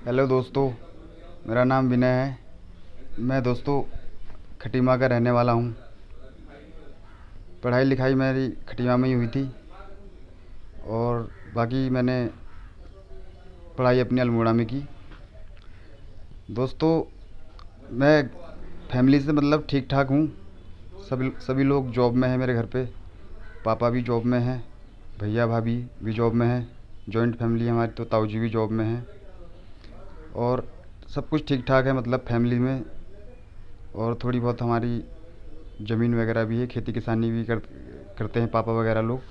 Hello दोस्तों, मेरा नाम विनय है। मैं दोस्तों खटीमा का रहने वाला हूँ। पढ़ाई लिखाई मेरी खटीमा में ही हुई थी और बाकी मैंने पढ़ाई अपनी अल्मोड़ा में की। दोस्तों, मैं फैमिली से मतलब ठीक ठाक हूँ। सभी सभी लोग जॉब में हैं मेरे घर पे। पापा भी जॉब में हैं, भैया भाभी भी जॉब में हैं। जॉइंट फैमिली है हमारी, तो ताऊ जी भी जॉब में हैं और सब कुछ ठीक ठाक है मतलब फैमिली में। और थोड़ी बहुत हमारी ज़मीन वगैरह भी है, खेती किसानी भी करते हैं पापा वगैरह लोग।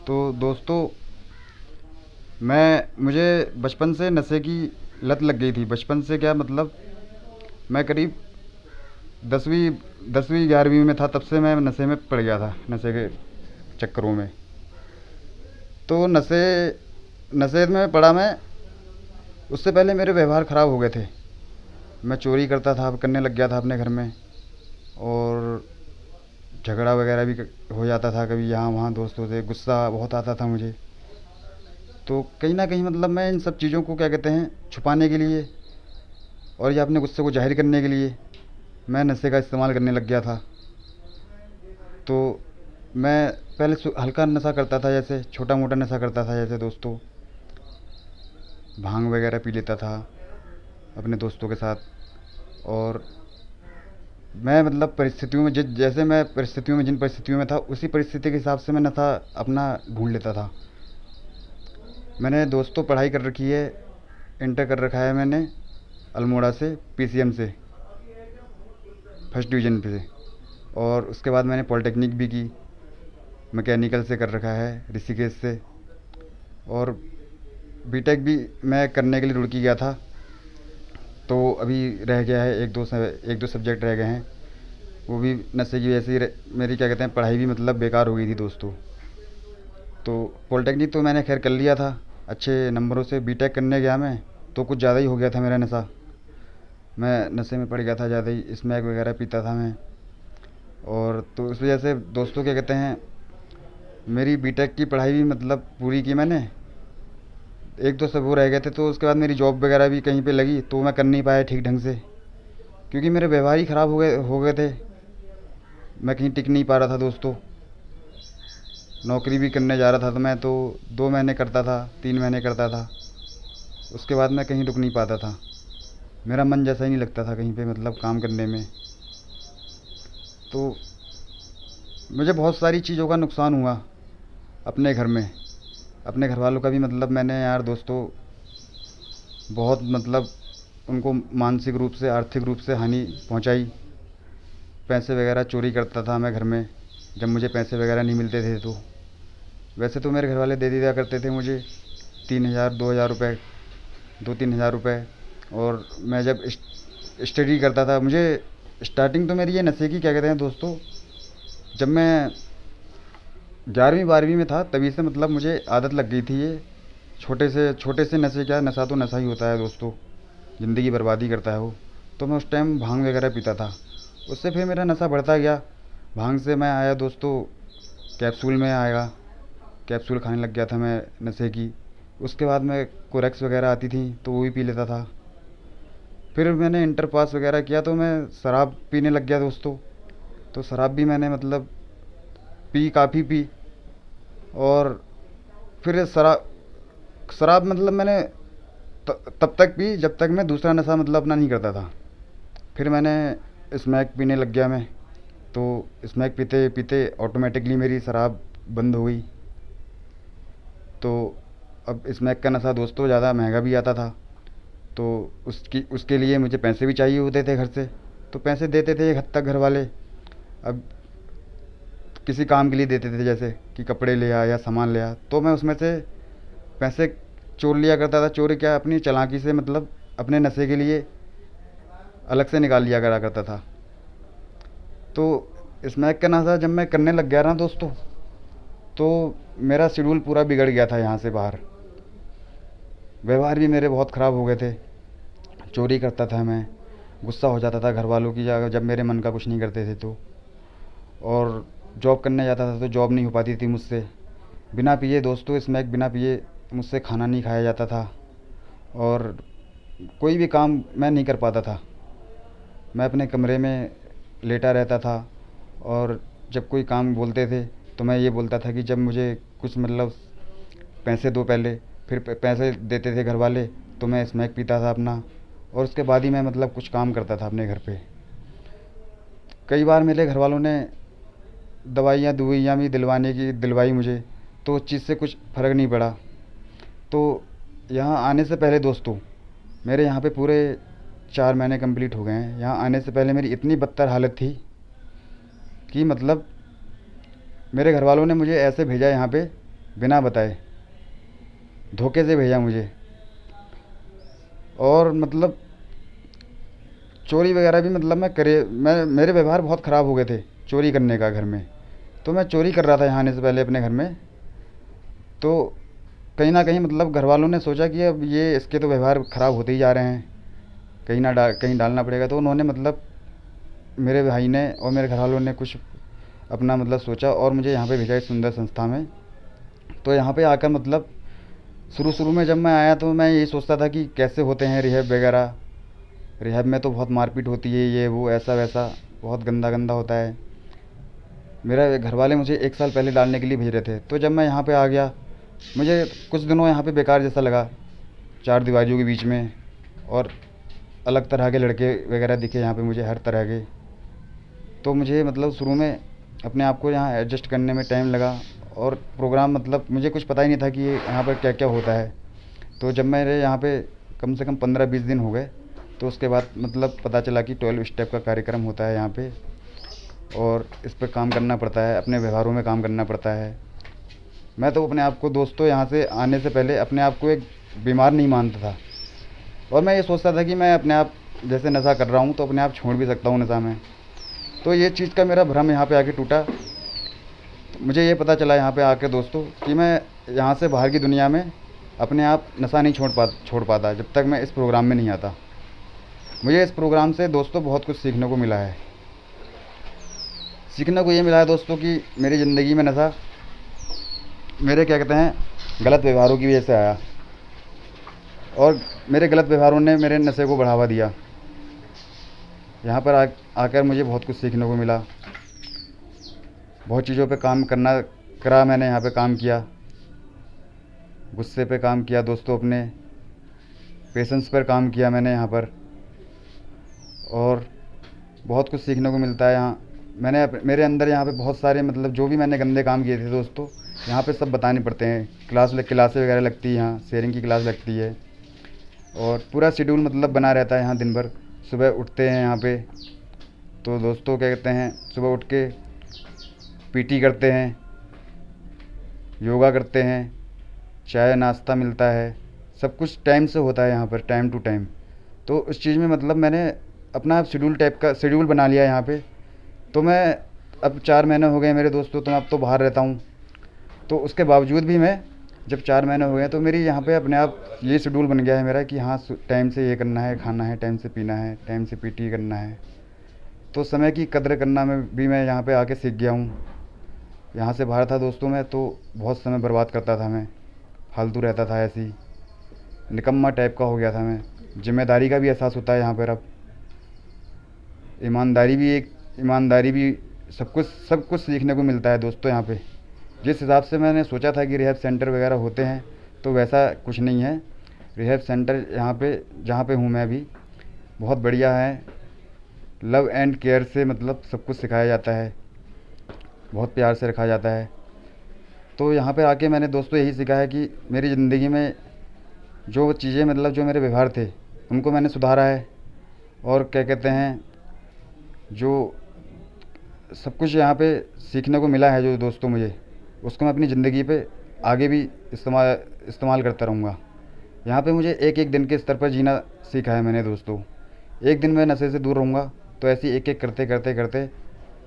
तो दोस्तों, मुझे बचपन से नशे की लत लग गई थी। बचपन से क्या मतलब, मैं करीब 10वीं 11वीं में था, तब से मैं नशे में पड़ गया था, नशे के चक्करों में। तो नशे नशे में पड़ा मैं। उससे पहले मेरे व्यवहार ख़राब हो गए थे। मैं चोरी करता था, करने लग गया था अपने घर में। और झगड़ा वगैरह भी हो जाता था कभी यहाँ वहाँ दोस्तों से। गुस्सा बहुत आता था मुझे। तो कहीं ना कहीं मतलब मैं इन सब चीज़ों को क्या कहते हैं छुपाने के लिए और या अपने गुस्से को जाहिर करने के लिए मैं नशे का इस्तेमाल करने लग गया था। तो मैं पहले हल्का नशा करता था, जैसे छोटा मोटा नशा करता था, जैसे दोस्तों भांग वगैरह पी लेता था अपने दोस्तों के साथ। और मैं मतलब परिस्थितियों में जैसे मैं परिस्थितियों में जिन परिस्थितियों में था उसी परिस्थिति के हिसाब से मैं नशा अपना ढूंढ लेता था। मैंने दोस्तों पढ़ाई कर रखी है, इंटर कर रखा है मैंने अल्मोड़ा से, पीसीएम से, फर्स्ट डिवीज़न पे से। और उसके बाद मैंने पॉलिटेक्निक भी की, मैकेनिकल से कर रखा है ऋषिकेश से। और बीटेक भी मैं करने के लिए रुड़की गया था, तो अभी रह गया है एक दो सब्जेक्ट रह गए हैं। वो भी नशे की वजह से मेरी क्या कहते हैं पढ़ाई भी मतलब बेकार हो गई थी दोस्तों। तो पॉलिटेक्निक तो मैंने खैर कर लिया था अच्छे नंबरों से। बीटेक करने गया मैं तो कुछ ज़्यादा ही हो गया था मेरा नशा। मैं नशे में पड़ गया था ज़्यादा ही, स्मैक वगैरह पीता था मैं। और तो इस वजह से दोस्तों क्या कहते हैं मेरी बीटेक की पढ़ाई भी मतलब पूरी की मैंने। एक दो सब वो रह गए थे, तो उसके बाद मेरी जॉब वगैरह भी कहीं पे लगी तो मैं कर नहीं पाया ठीक ढंग से, क्योंकि मेरे व्यवहार ही ख़राब हो गए थे। मैं कहीं टिक नहीं पा रहा था दोस्तों। नौकरी भी करने जा रहा था तो मैं तो 2 महीने करता था, 3 महीने करता था, उसके बाद मैं कहीं रुक नहीं पाता था। मेरा मन जैसा ही नहीं लगता था कहीं पे मतलब काम करने में। तो मुझे बहुत सारी चीज़ों का नुकसान हुआ अपने घर में। अपने घर वालों का भी मतलब मैंने यार दोस्तों बहुत मतलब उनको मानसिक रूप से आर्थिक रूप से हानि पहुंचाई। पैसे वगैरह चोरी करता था मैं घर में, जब मुझे पैसे वगैरह नहीं मिलते थे तो। वैसे तो मेरे घर वाले दे दिया करते थे मुझे 3,000 2,000 रुपये, 2-3 हज़ार रुपये। और मैं जब स्टडी करता था, मुझे स्टार्टिंग तो मेरी ये नशे की क्या कहते हैं दोस्तों, जब मैं 11वीं 12वीं में था तभी से मतलब मुझे आदत लग गई थी ये। छोटे से नशे, क्या नशा तो नशा ही होता है दोस्तों, ज़िंदगी बर्बादी करता है वो। तो मैं उस टाइम भांग वगैरह पीता था, उससे फिर मेरा नशा बढ़ता गया। भांग से मैं आया दोस्तों कैप्सूल में आएगा, कैप्सूल खाने लग गया था मैं नशे की। उसके बाद में कोरेक्स वगैरह आती थी तो वो भी पी लेता था। फिर मैंने इंटर पास वगैरह किया तो मैं शराब पीने लग गया दोस्तों। तो शराब भी मैंने मतलब पी, काफ़ी पी। और फिर शराब शराब मतलब मैंने तब तक पी जब तक मैं दूसरा नशा मतलब अपना नहीं करता था। फिर मैंने स्मैक पीने लग गया मैं। तो स्मैक पीते पीते ऑटोमेटिकली मेरी शराब बंद हो गई। तो अब स्मैक का नशा दोस्तों ज़्यादा महंगा भी आता था, तो उसके लिए मुझे पैसे भी चाहिए होते थे घर से। तो पैसे देते थे एक हद तक घर वाले। अब किसी काम के लिए देते थे, जैसे कि कपड़े ले आ या सामान ले आ, तो मैं उसमें से पैसे चोर लिया करता था। चोरी क्या, अपनी चालाकी से मतलब अपने नशे के लिए अलग से निकाल लिया करा करता था। तो स्मैक का नशा जब मैं करने लग गया ना दोस्तों, तो मेरा शेड्यूल पूरा बिगड़ गया था यहाँ से बाहर। व्यवहार भी मेरे बहुत ख़राब हो गए थे। चोरी करता था मैं, गुस्सा हो जाता था घर वालों की जब मेरे मन का कुछ नहीं करते थे तो। और जॉब करने जाता था तो जॉब नहीं हो पाती थी मुझसे। बिना पिए दोस्तों स्मैक बिना पिए मुझसे खाना नहीं खाया जाता था। और कोई भी काम मैं नहीं कर पाता था। मैं अपने कमरे में लेटा रहता था, और जब कोई काम बोलते थे तो मैं ये बोलता था कि जब मुझे कुछ मतलब पैसे दो पहले, फिर पैसे देते थे घर वाले तो मैं स्मैक पीता था अपना, और उसके बाद ही मैं मतलब कुछ काम करता था अपने घर पे। कई बार मेरे घर वालों ने दवाइयाँ दुवाइयाँ भी दिलवाई मुझे, तो उस चीज़ से कुछ फ़र्क नहीं पड़ा। तो यहाँ आने से पहले दोस्तों, मेरे यहाँ पे पूरे 4 महीने कंप्लीट हो गए हैं। यहाँ आने से पहले मेरी इतनी बदतर हालत थी कि मतलब मेरे घर वालों ने मुझे ऐसे भेजा यहाँ पे बिना बताए, धोखे से भेजा मुझे। और मतलब चोरी वगैरह भी मतलब मैं मेरे व्यवहार बहुत ख़राब हो गए थे चोरी करने का घर में। तो मैं चोरी कर रहा था यहाँ आने से पहले अपने घर में। तो कहीं ना कहीं मतलब घर वालों ने सोचा कि अब ये इसके तो व्यवहार ख़राब होते ही जा रहे हैं, कहीं डालना पड़ेगा। तो उन्होंने मतलब मेरे भाई ने और मेरे घर वालों ने कुछ अपना मतलब सोचा और मुझे यहाँ पे भेजा इस सुंदर संस्था में। तो यहाँ पे आकर मतलब शुरू शुरू में जब मैं आया तो मैं यही सोचता था कि कैसे होते हैं रिहैब वगैरह। रिहैब में तो बहुत मारपीट होती है, ये वो ऐसा वैसा बहुत गंदा गंदा होता है। मेरा घर वाले मुझे 1 साल पहले डालने के लिए भेज रहे थे। तो जब मैं यहाँ पे आ गया, मुझे कुछ दिनों यहाँ पे बेकार जैसा लगा, चार दीवारियों के बीच में, और अलग तरह के लड़के वगैरह दिखे यहाँ पे मुझे, हर तरह के। तो मुझे मतलब शुरू में अपने आप को यहाँ एडजस्ट करने में टाइम लगा, और प्रोग्राम मतलब मुझे कुछ पता ही नहीं था कि ये यहाँ पर क्या क्या होता है। तो जब मेरे यहाँ पे कम से कम 15-20 दिन हो गए, तो उसके बाद मतलब पता चला कि 12 स्टेप का कार्यक्रम होता है यहाँ पे, और इस पर काम करना पड़ता है, अपने व्यवहारों में काम करना पड़ता है। मैं तो अपने आप को दोस्तों यहाँ से आने से पहले अपने आप को एक बीमार नहीं मानता था, और मैं ये सोचता था कि मैं अपने आप जैसे नशा कर रहा हूँ तो अपने आप छोड़ भी सकता हूँ नशा में। तो ये चीज़ का मेरा भ्रम यहाँ पे आके टूटा। तो मुझे ये पता चला यहाँ पे आके दोस्तों कि मैं यहाँ से बाहर की दुनिया में अपने आप नशा नहीं छोड़ पाता जब तक मैं इस प्रोग्राम में नहीं आता। मुझे इस प्रोग्राम से दोस्तों बहुत कुछ सीखने को मिला है। सीखने को ये मिला है दोस्तों कि मेरी ज़िंदगी में नशा मेरे क्या कहते हैं गलत व्यवहारों की वजह से आया, और मेरे गलत व्यवहारों ने मेरे नशे को बढ़ावा दिया। यहाँ पर आकर मुझे बहुत कुछ सीखने को मिला। बहुत चीज़ों पे काम करा मैंने यहाँ पे काम किया, गुस्से पे काम किया दोस्तों, अपने पेशेंस पर काम किया मैंने यहाँ पर, और बहुत कुछ सीखने को मिलता है यहाँ। मेरे अंदर यहाँ पे बहुत सारे मतलब जो भी मैंने गंदे काम किए थे दोस्तों, यहाँ पे सब बताने पड़ते हैं। क्लासें वगैरह लगती है यहाँ, शेयरिंग की क्लास लगती है, और पूरा शेड्यूल मतलब बना रहता है यहाँ दिन भर। सुबह उठते हैं यहाँ पे तो दोस्तों क्या कहते हैं, सुबह उठ के पीटी करते हैं, योगा करते हैं, चाय नाश्ता मिलता है, सब कुछ टाइम से होता है यहाँ पर, टाइम टू टाइम। तो उस चीज़ में मतलब मैंने अपना शेड्यूल बना लिया यहाँ पे। तो मैं अब 4 महीने हो गए मेरे दोस्तों, तो मैं अब तो बाहर रहता हूँ। तो उसके बावजूद भी मैं जब 4 महीने हो गए तो मेरी यहाँ पे अपने आप ये शेड्यूल बन गया है मेरा कि हाँ टाइम से ये करना है, खाना है, टाइम से पीना है, टाइम से पीटी करना है। तो समय की कदर करना में भी मैं यहाँ पे आके सीख गया हूँ। यहाँ से बाहर था दोस्तों मैं तो बहुत समय बर्बाद करता था, मैं फालतू रहता था, ऐसे ही निकम्मा टाइप का हो गया था मैं। जिम्मेदारी का भी एहसास होता है यहाँ पर अब, ईमानदारी भी, सब कुछ सीखने को मिलता है दोस्तों यहाँ पे। जिस हिसाब से मैंने सोचा था कि रिहैब सेंटर वगैरह होते हैं तो वैसा कुछ नहीं है। रिहैब सेंटर यहाँ पे जहाँ पे हूँ मैं अभी बहुत बढ़िया है। लव एंड केयर से मतलब सब कुछ सिखाया जाता है, बहुत प्यार से रखा जाता है। तो यहाँ पे आके मैंने दोस्तों यही सीखा है कि मेरी ज़िंदगी में जो चीज़ें मतलब जो मेरे व्यवहार थे उनको मैंने सुधारा है, और क्या कहते हैं जो सब कुछ यहाँ पे सीखने को मिला है जो दोस्तों मुझे, उसको मैं अपनी ज़िंदगी पे आगे भी इस्तेमाल करता रहूँगा। यहाँ पे मुझे एक एक दिन के स्तर पर जीना सीखा है मैंने दोस्तों। एक दिन मैं नशे से दूर रहूँगा तो ऐसे ही एक एक करते करते करते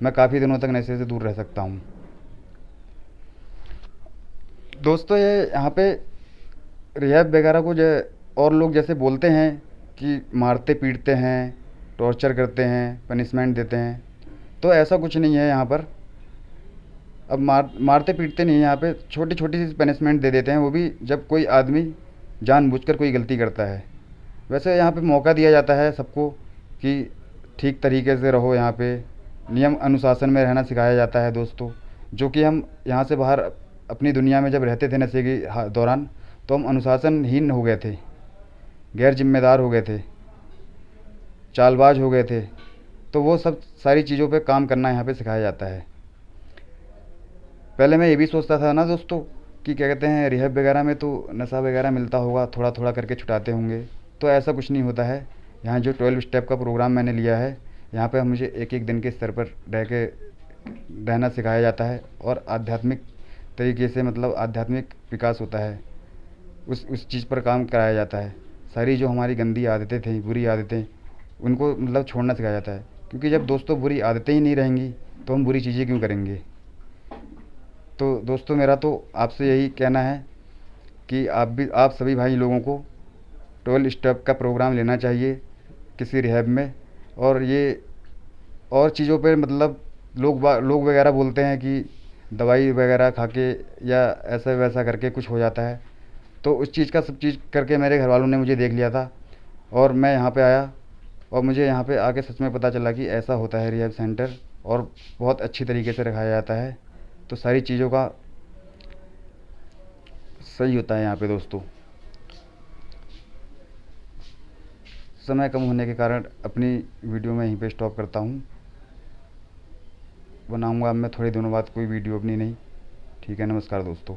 मैं काफ़ी दिनों तक नशे से दूर रह सकता हूँ दोस्तों। ये यहाँ पे रिहैब वगैरह को जो और लोग जैसे बोलते हैं कि मारते पीटते हैं, टॉर्चर करते हैं, पनिशमेंट देते हैं, तो ऐसा कुछ नहीं है यहाँ पर। अब मारते पीटते नहीं हैं यहाँ पे, छोटी छोटी सी पनिशमेंट दे देते हैं, वो भी जब कोई आदमी जानबूझकर कोई गलती करता है। वैसे यहाँ पे मौका दिया जाता है सबको कि ठीक तरीके से रहो, यहाँ पे नियम अनुशासन में रहना सिखाया जाता है दोस्तों। जो कि हम यहाँ से बाहर अपनी दुनिया में जब रहते थे नशे के दौरान, तो हम अनुशासनहीन हो गए थे, गैर जिम्मेदार हो गए थे, चालबाज हो गए थे। तो वो सब सारी चीज़ों पे काम करना यहाँ पे सिखाया जाता है। पहले मैं ये भी सोचता था ना दोस्तों कि क्या कहते हैं, रिहैब वगैरह में तो नशा वगैरह मिलता होगा, थोड़ा थोड़ा करके छुटाते होंगे। तो ऐसा कुछ नहीं होता है। यहाँ जो 12 स्टेप का प्रोग्राम मैंने लिया है, यहाँ पे मुझे एक एक दिन के स्तर पर रह के रहना सिखाया जाता है और आध्यात्मिक तरीके से, मतलब आध्यात्मिक विकास होता है, उस चीज़ पर काम कराया जाता है। सारी जो हमारी गंदी आदतें थी, बुरी आदतें, उनको मतलब छोड़ना सिखाया जाता है। क्योंकि जब दोस्तों बुरी आदतें ही नहीं रहेंगी तो हम बुरी चीज़ें क्यों करेंगे। तो दोस्तों मेरा तो आपसे यही कहना है कि आप सभी भाई लोगों को 12 स्टेप का प्रोग्राम लेना चाहिए किसी रिहैब में। और ये और चीज़ों पे मतलब लोग वगैरह बोलते हैं कि दवाई वगैरह खा के या ऐसा वैसा करके कुछ हो जाता है। तो उस चीज़ का सब चीज़ करके मेरे घर वालों ने मुझे देख लिया था और मैं यहाँ पे आया, और मुझे यहाँ पे आके सच में पता चला कि ऐसा होता है रिहैब सेंटर, और बहुत अच्छी तरीके से रखाया जाता है। तो सारी चीज़ों का सही होता है यहाँ पे दोस्तों। समय कम होने के कारण अपनी वीडियो में यहीं पे स्टॉप करता हूँ। बनाऊँगा अब मैं थोड़े दिनों बाद कोई वीडियो अपनी नई। ठीक है, नमस्कार दोस्तों।